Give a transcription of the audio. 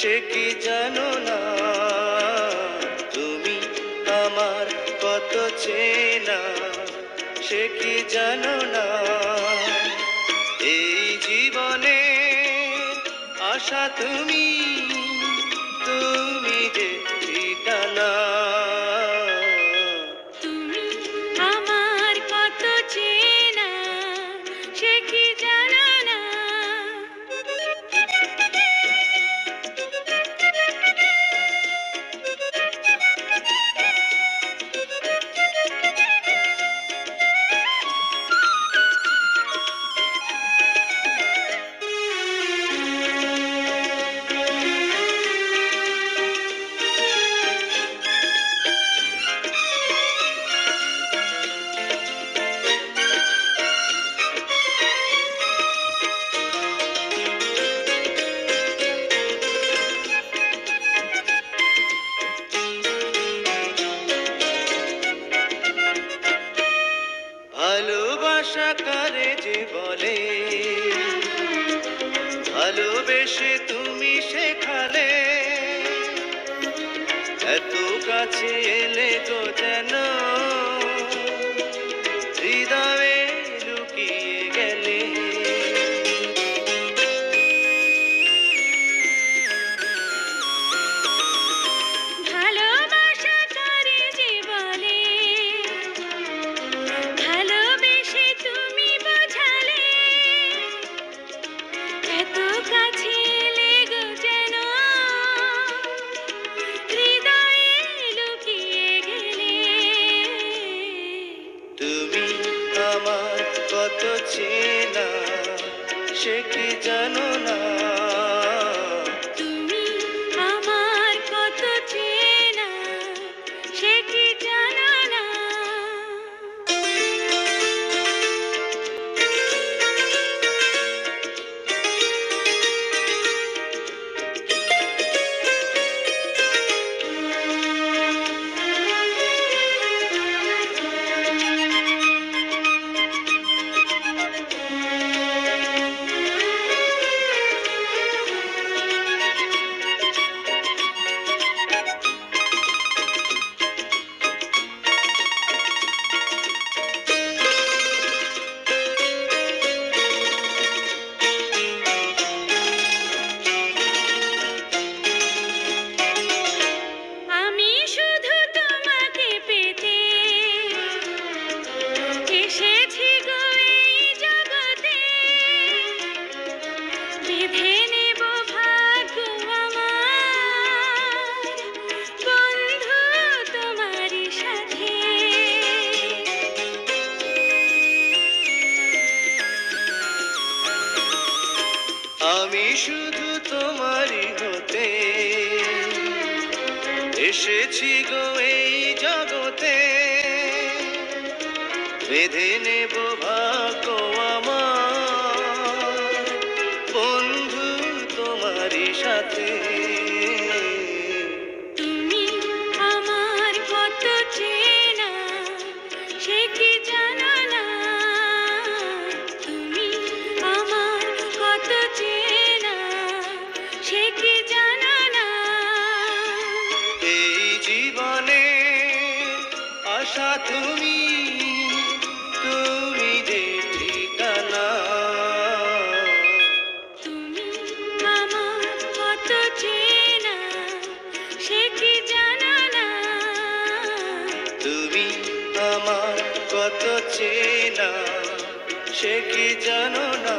সে কি জানো না, তুমি আমার কত চেনা, সে কি জানো না। এই জীবনে আশা তুমি, তুমি যে ঠিকানা। তুমি আমার কত চেনা, সে কি জানো না। ভালোবাসা কারে যে বলে, ভালোবেসে তুমি শেখালে, এত কাছে এলে তো যেন হৃদয়ে লুকিয়ে গেলে। ভালোবাসা করে যে বলে, ভালোবেসে তুমি বোঝালে, এত কাছে এলে গো যেন হৃদয়ে লুকিয়ে গেলে। তুমি আমার কত চেনা, সে কি জানো না। তুমি আমার কত চেনা, সে কি জানো না। আমি শুধু তোমাকে পেতে এসেছি গো এই জগতে, বেঁধে নেব ভাগ্য আমার বন্ধু তোমারই সাথে। আমি শুধু তোমারই হতে এসেছি গো এই জগতে, বেঁধে নেব ভাগ্য আমার বন্ধু তোমারই সাথে। তুমি আমার কত চেনা, সে কি জানো না। তুমি আমার কত চেনা, সে কি জানো না। এই জীবনে আশা তুমি, তুমি যে ঠিকানা। তুমি আমার কত চেনা, সে কি জানো না। তুমি আমার কত চেনা, সে কি জানো না।